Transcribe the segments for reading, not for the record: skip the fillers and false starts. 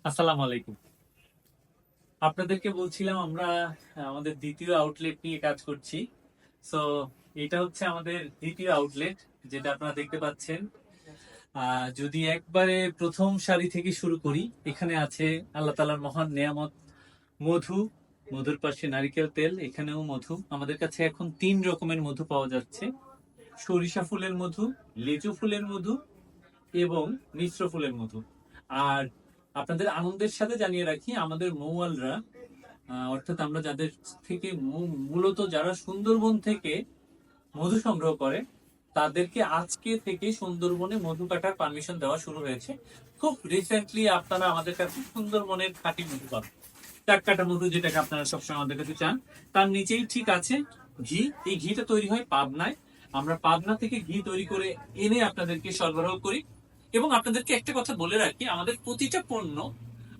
আসসালামু আলাইকুম। আপনাদেরকে বলছিলাম আমরা আমাদের দ্বিতীয় আউটলেট নিয়ে কাজ করছি। সো এটা হচ্ছে আমাদের দ্বিতীয় আউটলেট, যেটা আপনারা দেখতে পাচ্ছেন। যদি একবারে প্রথম সারি থেকে শুরু করি, এখানে আছে আল্লাহ তাআলার মহান নেয়ামত মধু। মধুর পাশে নারিকেল তেল, এখানেও মধু। আমাদের কাছে এখন 3 রকমের মধু পাওয়া যাচ্ছে: সরিষা ফুলের মধু, লেচু ফুলের মধু এবং মিশ্র ফুলের মধু। আর আপনাদের আনন্দের সাথে জানিয়ে রাখি, আমাদের মৌয়ালরা, অর্থাৎ আমরা যাদের থেকে মূলত যারা সুন্দরবন থেকে মধু সংগ্রহ করে, তাদেরকে আজকে থেকে সুন্দরবনে মধু কাটার পারমিশন দেওয়া শুরু হয়েছে। খুব রিসেন্টলি আপনারা আমাদের কাছে সুন্দরবনের খাঁটি মধু পাবেন, টাটকাটা মধু, যেটাকে আপনারা সবসময় আমাদের কাছে চান। তার নিচেই ঠিক আছে ঘি। এই ঘিটা তৈরি হয় পাবনায়। আমরা পাবনা থেকে ঘি তৈরি করে এনে আপনাদেরকে সরবরাহ করি। এবং আপনাদেরকে একটা কথা বলে রাখি, আমাদের প্রতিটা পণ্য,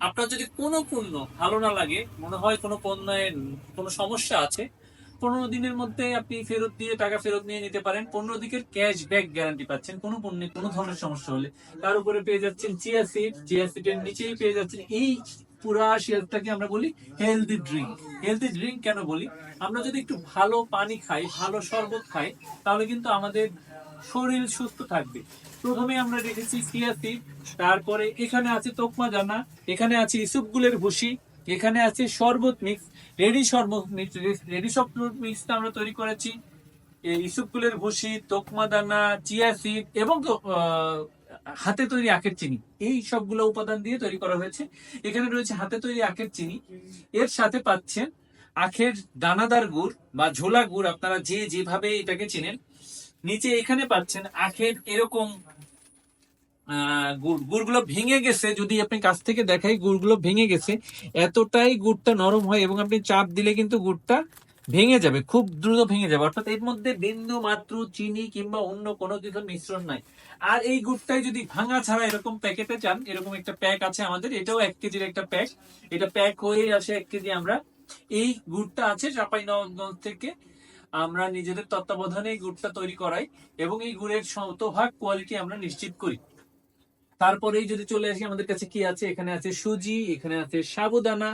আপনার যদি কোনো পণ্য ভালো না লাগে, মনে হয় কোনো পণ্যের কোনো সমস্যা আছে, 15 দিনের মধ্যে আপনি ফেরত দিয়ে টাকা ফেরত নিয়ে নিতে পারেন। 15 দিনের ক্যাশব্যাক গ্যারান্টি পাচ্ছেন কোনো পণ্যে কোনো ধরনের সমস্যা হলে। তার উপরে পেয়ে যাচ্ছেন চিয়া সিড। চিয়া সিডের নিচেই পেয়ে যাচ্ছেন এই পুরা শেলফটাকে আমরা বলি হেলদি ড্রিঙ্ক। হেলদি ড্রিঙ্ক কেন বলি? আমরা যদি একটু ভালো পানি খাই, ভালো শরবত খাই, তাহলে কিন্তু আমাদের শরীর সুস্থ থাকবে। প্রথমে আমরা রেখেছি চিয়া সিড, তারপরে এখানে আছে তোকমা দানা, এখানে আছে ইসুপগুলের ভুসি, এখানে আছে শরবত মিক্স। রেডি শরবত মিক্সটা আমরা তৈরি করেছি এই ইসুপগুলের ভুসি, তোকমা দানা, চিয়া সিড এবং হাতে তৈরি আখের চিনি। এই সবগুলো উপাদান দিয়ে তৈরি করা হয়েছে। এখানে রয়েছে হাতে তৈরি আখের চিনি, এর সাথে পাচ্ছেন আখের দানাদার গুড় বা ঝোলা গুড়, আপনারা যে যেভাবে এটাকে চিনেন। নিচে এখানে পাচ্ছেন আখের এরকম গুড়গুলো ভেঙে গেছে। যদি আপনি কাছ থেকে দেখাই, গুড়গুলো ভেঙে গেছে। এতটাই গুড়টা নরম হয় এবং আপনি চাপ দিলে কিন্তু গুড়টা ভেঙে যাবে, খুব দ্রুত ভেঙে যাবে। অর্থাৎ এর মধ্যে বিন্দু মাত্র চিনি কিংবা অন্য কোনো কিছুর মিশ্রণ নাই। আর এই গুড়টাই যদি ভাঙা ছাড়া এরকম প্যাকেটে চান, এরকম একটা প্যাক আছে আমাদের, এটাও 1 কেজির একটা প্যাক। এটা প্যাক হয়ে আসে 1 কেজি। আমরা এই গুড়টা আছে চাঁপাইনবাবগঞ্জ থেকে, আমরা নিজেদের তত্ত্বাবধানে এই গুড়টা তৈরি করাই এবং এই গুড়ের শতভাগ কোয়ালিটি আমরা নিশ্চিত করি। তারপরেই যদি চলে আসি, আমাদের কাছে কি আছে, এখানে আছে সুজি, এখানে আছে সাবুদানা,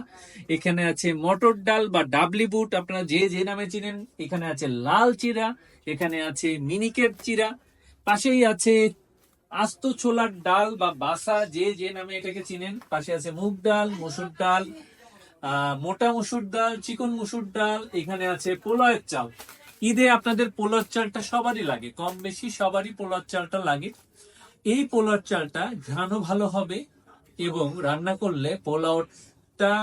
এখানে আছে মটর ডাল বা ডাবলি বুট, আপনারা যে যে নামে চিনেন। এখানে আছে লাল চিরা, এখানে আছে মিনিকেট চিরা, পাশেই আছে আস্ত ছোলার ডাল বা বাসা, যে যে নামে এটাকে চিনেন। পাশে আছে মুগ ডাল, মসুর ডাল, মোটা মসুর ডাল, চিকন মসুর ডাল, এখানে আছে পোলাওয়ের চাল। ঈদে আপনাদের পোলাওর চালটা সবারই লাগে, কম বেশি সবারই পোলাওর চালটা লাগে। এই পোলাওর চালটা ঘ্রাণও ভালো হবে এবং রান্না করলে পোলাওটা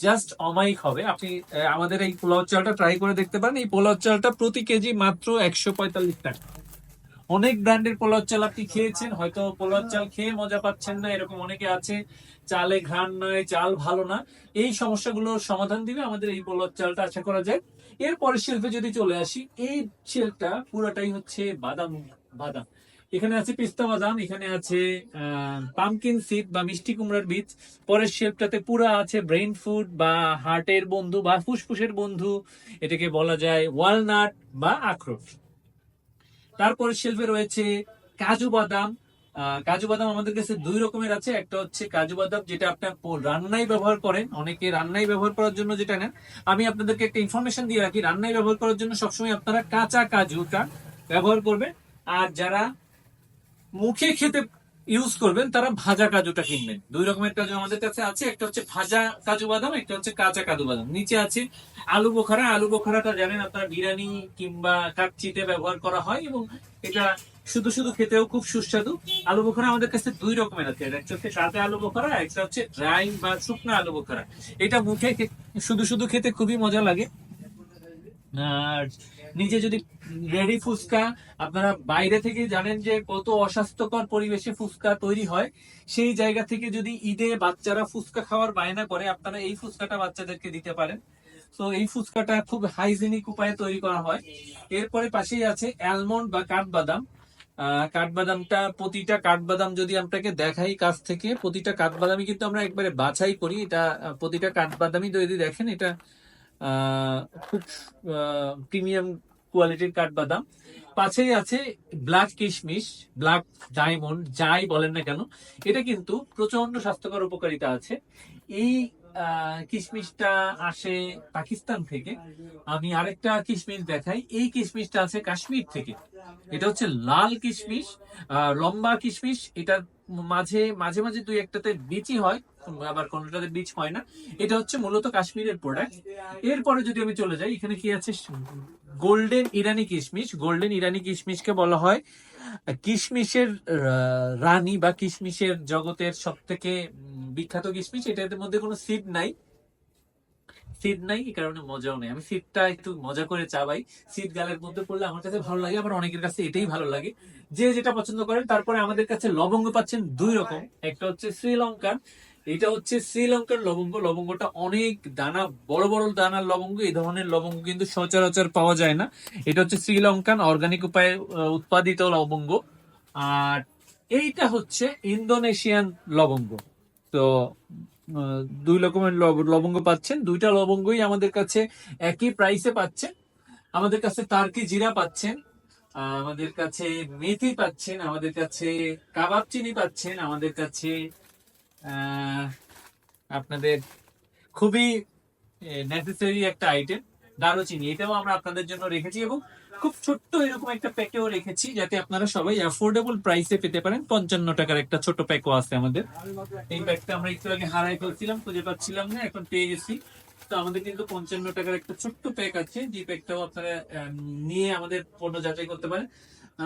জাস্ট অমায়িক হবে। আপনি আমাদের এই পোলাও চালটা ট্রাই করে দেখতে পারেন। এই পোলাও চালটা প্রতি কেজি মাত্র 145 টাকা। অনেক ব্র্যান্ডের পোলাও চাল আপনি খেয়েছেন, হয়তো পোলাও চাল খেয়ে মজা পাচ্ছেন না, এরকম অনেকে আছে। চালে ঘ্রাণ নয়, চাল ভালো না, এই সমস্যাগুলোর সমাধান দিবে আমাদের এই পোলাও চালটা, আশা করা যায়। এরপরের শেলফে যদি চলে আসি, এই শেলফটা পুরোটাই হচ্ছে বাদাম। বাদাম, এখানে আছে পিস্তা বাদাম, এখানে আছে পামকিন সিড বা মিষ্টি কুমড়ার বীজ। পরের শেলফটাতে পুরা আছে ব্রেইন ফুড বা হার্টের বন্ধু বা ফুসফুসের বন্ধু, এটাকে বলা যায় ওয়ালনাট বা আখরোট। তারপরে শেলফে রয়েছে কাজু বাদাম। কাজু বাদাম আমাদের কাছে 2 রকমের আছে। একটা হচ্ছে কাজু বাদাম, যেটা আপনার রান্নায় ব্যবহার করেন, অনেকে রান্নায় ব্যবহার করার জন্য যেটা নেন। আমি আপনাদেরকে একটা ইনফরমেশন দিয়ে রাখি, রান্নায় ব্যবহার করার জন্য সবসময় আপনারা কাঁচা কাজুটা ব্যবহার করবেন। আর যারা মুখে খেতে ইউজ করবেন, তারা ভাজা কাজুটা কিনবেন। 2 রকমের কাজু আমাদের কাছে আছে, একটা হচ্ছে ভাজা কাজু বাদাম, একটা হচ্ছে কাঁচা কাজু বাদাম। নিচে আছে আলু বোখারা। আলু বোখারাটা জানেন আপনারা বিরিয়ানি কিংবা কাচ্চিতে ব্যবহার করা হয় এবং এটা শুধু শুধু খেতেও খুব সুস্বাদু। আলু বোখারা আমাদের কাছে 2 রকমের আছে, একটা হচ্ছে সাদা আলু বোখারা, একটা হচ্ছে ড্রাই বা শুকনো আলু বোখারা। এটা মুখে শুধু শুধু খেতে খুবই মজা লাগে। আর নিজে যদি রেডি ফুচকা, আপনারা বাইরে থেকে জানেন যে কত অস্বাস্থ্যকর পরিবেশে ফুচকা তৈরি হয়, সেই জায়গা থেকে যদি ঈদে বাচ্চারা ফুচকা খাওয়ার বায়না করে, আপনারা এই ফুচকাটা বাচ্চাদেরকে দিতে পারেন। তো এই ফুচকাটা খুব হাইজেনিক উপায়ে তৈরি করা হয়। এরপরে পাশেই আছে অ্যালমন্ড বা কাঠবাদাম। কাঠবাদামটা, প্রতিটা কাঠবাদাম যদি আপনাকে দেখাই কাছ থেকে, প্রতিটা কাঠবাদামই কিন্তু আমরা একবারে বাছাই করি। এটা প্রতিটা কাঠবাদামই যদি দেখেন, এটা খুব প্রিমিয়াম কোয়ালিটির কাঠবাদাম। পাশেই আছে ব্ল্যাক কিশমিশ, ব্ল্যাক ডায়মন্ড, যাই বলেন না কেন, এটা কিন্তু প্রচন্ড স্বাস্থ্যকর উপকারিতা আছে। এই কিশমিশটা আসে পাকিস্তান থেকে। আমি আরেকটা কিশমিশ দেখাই, এই কিশমিশটা আছে কাশ্মীর থেকে। এটা হচ্ছে লাল কিশমিশ, লম্বা কিশমিশ। এটার মাঝে মাঝে মাঝে দুই একটাতে বীজই হয়, আবার কোনটাতে বীজ হয় না। এটা হচ্ছে মূলত কাশ্মীরের প্রোডাক্ট। এরপরে যদি আমি চলে যাই, এখানে কি আছে, গোল্ডেন ইরানি কিশমিশ। গোল্ডেন ইরানি কিশমিশকে বলা হয় কিশমিশের রানী বা কিশমিশের জগতের সব থেকে বিখ্যাত কিশমিশ। এটার মধ্যে কোনো সিড নাই, সিড নাই, এই কারণে মজাও নেই। আমি সিডটা একটু মজা করে চাবাই, সিড গালের মধ্যে পড়লে আমার কাছে ভালো লাগে, আবার অনেকের কাছে এটাই ভালো লাগে, যে যেটা পছন্দ করেন। তারপরে আমাদের কাছে লবঙ্গ পাচ্ছেন দুই রকম, একটা হচ্ছে শ্রীলঙ্কার, এটা হচ্ছে শ্রীলঙ্কার লবঙ্গ। লবঙ্গটা অনেক দানা, বড় বড় দানার লবঙ্গ। এই ধরনের লবঙ্গ কিন্তু সচরাচর পাওয়া যায় না। এটা হচ্ছে শ্রীলঙ্কান অর্গানিক উপায়ে উৎপাদিত লবঙ্গ। আর এইটা হচ্ছে ইন্দোনেশিয়ান লবঙ্গ। তো দুই রকমের লবঙ্গ পাচ্ছেন, দুইটা লবঙ্গই আমাদের কাছে একই প্রাইসে পাচ্ছেন। আমাদের কাছে টার্কি জিরা পাচ্ছেন, আমাদের কাছে মেথি পাচ্ছেন, আমাদের কাছে কাবাব চিনি পাচ্ছেন, আমাদের কাছে আপনাদের খুবই নেসেসারি একটা আইটেম দারুচিনি, এটাও আমরা আপনাদের জন্য রেখেছি, এবং খুব ছোট্ট এরকম একটা প্যাকেও রেখেছি, যাতে আপনারা সবাই অ্যাফোর্ডেবল প্রাইসে পেতে পারেন। 55 টাকার একটা ছোট প্যাকও আছে আমাদের। এই প্যাকটা আমরা একটু আগে হারাই ফেলছিলাম, খুঁজে পাচ্ছিলাম না, এখন পেয়ে গেছি। তো আমাদের কিন্তু 55 টাকার একটা ছোট্ট প্যাক আছে, যে প্যাকটাও আপনারা নিয়ে আমাদের পণ্য যাচাই করতে পারেন।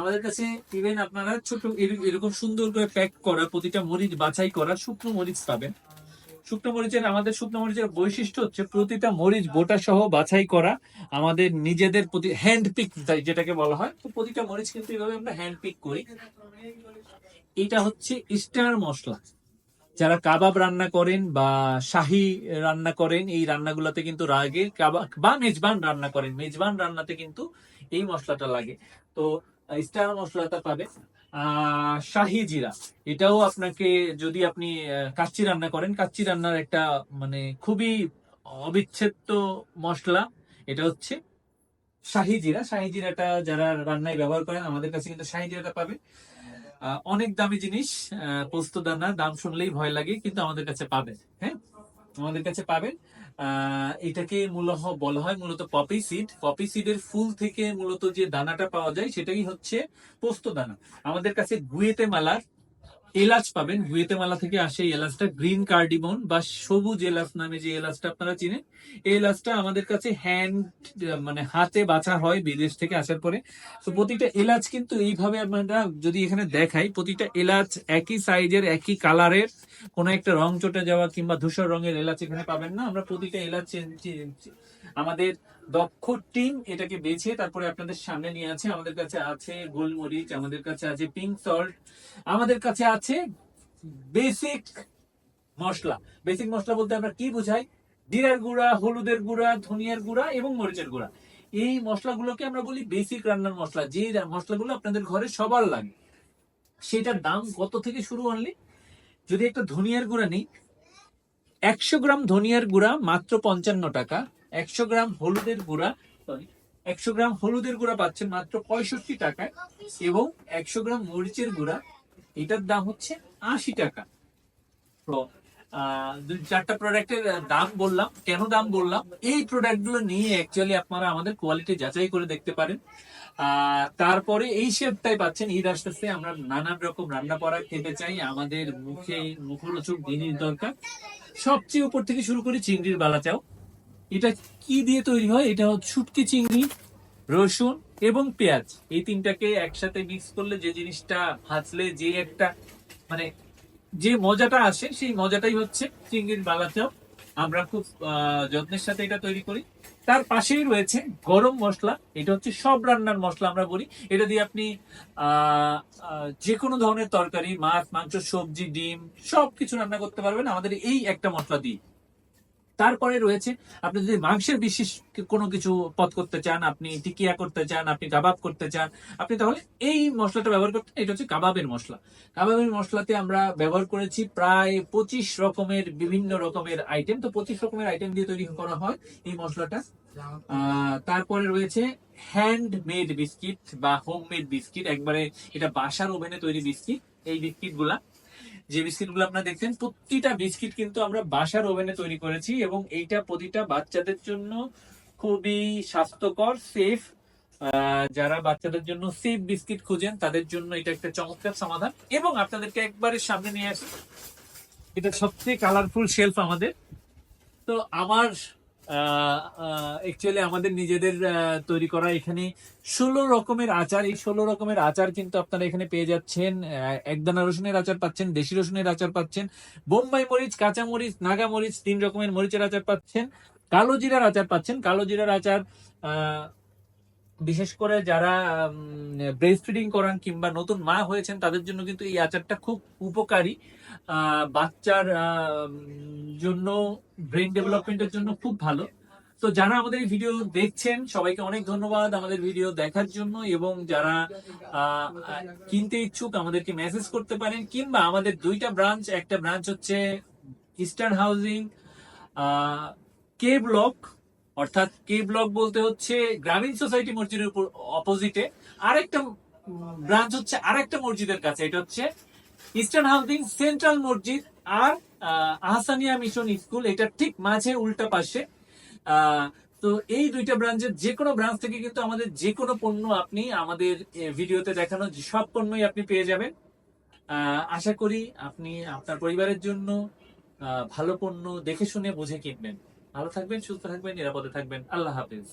আমাদের কাছে ইভেন আপনারা ছোট এরকম সুন্দর করে প্যাক করা, প্রতিটা মরিচ বাছাই করা শুকনো মরিচ পাবেন। আমাদের শুকনো মরিচের বৈশিষ্ট্য হচ্ছে প্রতিটা মরিচ বোটা সহ বাছাই করা, আমাদের নিজেদের প্রতি হ্যান্ড পিক যেটাকে বলা হয়। তো প্রতিটা মরিচ কিন্তু এইভাবে আমরা হ্যান্ড পিক করি। এটা হচ্ছে স্টার মশলা। যারা কাবাব রান্না করেন বা শাহী রান্না করেন, এই রান্নাগুলোতে কিন্তু লাগে, কাবাব বা মেজবান রান্না করেন, মেজবান রান্নাতে কিন্তু এই মশলাটা লাগে। তো স্টার মশলাটা পাবে। শাহি জিরা, এটাও আপনাকে, যদি আপনি কাচ্চি রান্না করেন, কাচ্চি রান্নার একটা মানে খুবই অবিচ্ছেদ্য মশলা, এটা হচ্ছে শাহি জিরা। শাহি জিরাটা যারা রান্নায় ব্যবহার করেন, আমাদের কাছে কিন্তু শাহি জিরাটা পাবে। অনেক দামি জিনিস, পোস্ত দানা, দাম শুনলেই ভয় লাগে, কিন্তু আমাদের কাছে পাবেন। হ্যাঁ, আমাদের কাছে পাবেন। এটাকে বলা হয় মূলত পপি সিড। পপি সিডের ফুল থেকে মূলত যে দানাটা পাওয়া যায়, সেটাই হচ্ছে পোস্ত দানা। আমাদের কাছে গুয়েতেমালার এলাচ পাবেন, গুয়েতেমালা থেকে আসে এই এলাচটা, গ্রিন কার্ডিমন বা সবুজ এলাচ নামে যে এলাচটা আপনারা চিনেন, এই এলাচটা আমাদের কাছে মানে হাতে বাছা হয় বিদেশ থেকে আসার পরে। তো প্রতিটা এলাচ কিন্তু এইভাবে আমরা যদি এখানে দেখাই, প্রতিটা এলাচ একই সাইজের, একই কালারের, কোনো একটা রং চটে যাওয়া কিংবা ধূসর রঙের এলাচ এখানে পাবেন না। আমরা প্রতিটা এলাচ আমাদের দক্ষ টিম এটাকে বেছে তারপরে আপনাদের সামনে নিয়ে আছে। আমাদের কাছে আছে গোলমরিচ, আমাদের কাছে আছে পিঙ্ক সল্ট, আমাদের কাছে আছে বেসিক মশলা। বেসিক মশলা বলতে আমরা কি বুঝাই, জিরার গুঁড়া, হলুদের গুঁড়া, ধনিয়ার গুঁড়া এবং মরিচের গুঁড়া। এই মশলাগুলোকে আমরা বলি বেসিক রান্নার মশলা, যে মশলাগুলো আপনাদের ঘরে সবার লাগে। সেটার দাম কত থেকে শুরু আনলি, যদি একটা ধনিয়ার গুঁড়া নিই, 100 গ্রাম ধনিয়ার গুঁড়া মাত্র 55 টাকা। 100 গ্রাম হলুদের গুঁড়া, সরি, 100 গ্রাম হলুদের গুঁড়া পাচ্ছেন মাত্র 65 টাকায়, এবং 100 গ্রাম মরিচের গুঁড়া, এটার দাম হচ্ছে 80 টাকা। তো চারটা প্রোডাক্টের দাম বললাম, কেন দাম বললাম, এই প্রোডাক্টগুলো নিয়ে অ্যাকচুয়ালি আপনারা আমাদের কোয়ালিটি যাচাই করে দেখতে পারেন। তারপরে এই শেপটাই পাচ্ছেন। ঈদ আসতেছে, আমরা নানান রকম রান্না করা খেতে চাই, আমাদের মুখরোচক জিনিস দরকার। সবচেয়ে উপর থেকে শুরু করি চিংড়ির বালাচাও। এটা কি দিয়ে তৈরি হয়, এটা হচ্ছে শুটকি চিংড়ি, রসুন এবং পেঁয়াজ, এই তিনটাকে একসাথে মিক্স করলে যে জিনিসটা ভাজলে যে একটা মানে যে মজাটা আসে, সেই মজাটাই হচ্ছে চিংড়ির বালাচাও। আমরা খুব যত্নের সাথে এটা তৈরি করি। তার পাশেই রয়েছে গরম মশলা, এটা হচ্ছে সব রান্নার মশলা আমরা বলি। এটা দিয়ে আপনি যে কোনো ধরনের তরকারি, মাছ, মাংস, সবজি, ডিম সবকিছু রান্না করতে পারবেন আমাদের এই একটা মশলা দিয়ে। তারপরে রয়েছে, আপনি যদি মাংসের বিশেষ কোনো কিছু পদ করতে চান, আপনি টিকিয়া করতে চান, আপনি কাবাব করতে চান, আপনি তাহলে এই মশলাটা ব্যবহার করতে। এটা হচ্ছে কাবাবের মশলা। কাবাবের মশলাতে আমরা ব্যবহার করেছি প্রায় 25 রকমের বিভিন্ন রকমের আইটেম। তো 25 রকমের আইটেম দিয়ে তৈরি করা হয় এই মশলাটা। তারপরে রয়েছে হ্যান্ডমেড বিস্কিট বা হোমমেড বিস্কিট, একবারে এটা বাসার ওভেনে তৈরি বিস্কিট। এই বিস্কিট গুলা, যে বিস্কিট গুলো আপনারা দেখছেন, প্রতিটা বিস্কিট কিন্তু আমরা বাসার ওভেনে তৈরি করেছি, এবং এইটা প্রতিটা বাচ্চাদের জন্য খুবই স্বাস্থ্যকর, সেফ। যারা বাচ্চাদের জন্য সেফ বিস্কিট খুঁজেন তাদের জন্য এটা একটা চমৎকার সমাধান। এবং আপনাদেরকে একবারে সামনে নিয়ে আসি, এটা সবচেয়ে কালারফুল শেলফ আমাদের। তো আমার অ্যাকচুয়ালি আমাদের নিজেদের তৈরি করা এখানে 16 রকমের আচার। এই 16 রকমের আচার কিন্তু আপনারা এখানে পেয়ে যাচ্ছেন। একদানা রসুনের আচার পাচ্ছেন, দেশি রসুনের আচার পাচ্ছেন, বোম্বাই মরিচ, কাঁচা মরিচ, নাগা মরিচ, 3 রকমের মরিচের আচার পাচ্ছেন, কালো জিরার আচার পাচ্ছেন। কালো জিরার আচার বিশেষ করে যারা ব্রেস্ট ফিডিং করান কিংবা নতুন মা হয়েছেন তাদের জন্য কিন্তু এই আচারটা খুব উপকারী। বাচ্চার জন্য, ব্রেন ডেভেলপমেন্টের জন্য খুব ভালো। তো যারা আমাদের এই ভিডিও দেখছেন সবাইকে অনেক ধন্যবাদ আমাদের ভিডিও দেখার জন্য। এবং যারা আহ, কিনতে ইচ্ছুক আমাদেরকে মেসেজ করতে পারেন, কিংবা আমাদের 2টা ব্রাঞ্চ, একটা ব্রাঞ্চ হচ্ছে ইস্টার্ন হাউজিং কে ব্লক, অর্থাৎ কে ব্লক বলতে হচ্ছে গ্রামীণ সোসাইটি মসজিদের উপর অপোজিটে। আরেকটা ব্রাঞ্চ হচ্ছে আরেকটা মসজিদের কাছে, এটা হচ্ছে ইস্টার্ন হাউজিং সেন্ট্রাল মসজিদ আর আহসানিয়া মিশন স্কুল, এটা ঠিক মাঝে উল্টা পাশে। তো এই 2টা ব্রাঞ্চের যে কোনো ব্রাঞ্চ থেকে কিন্তু আমাদের যে কোনো পণ্য আপনি আমাদের ভিডিওতে দেখানো সব পণ্যই আপনি পেয়ে যাবেন। আশা করি আপনি আপনার পরিবারের জন্য ভালো পণ্য দেখে শুনে বুঝে কিনবেন। ভালো থাকবেন, সুস্থ থাকবেন, নিরাপদে থাকবেন। আল্লাহ হাফেজ।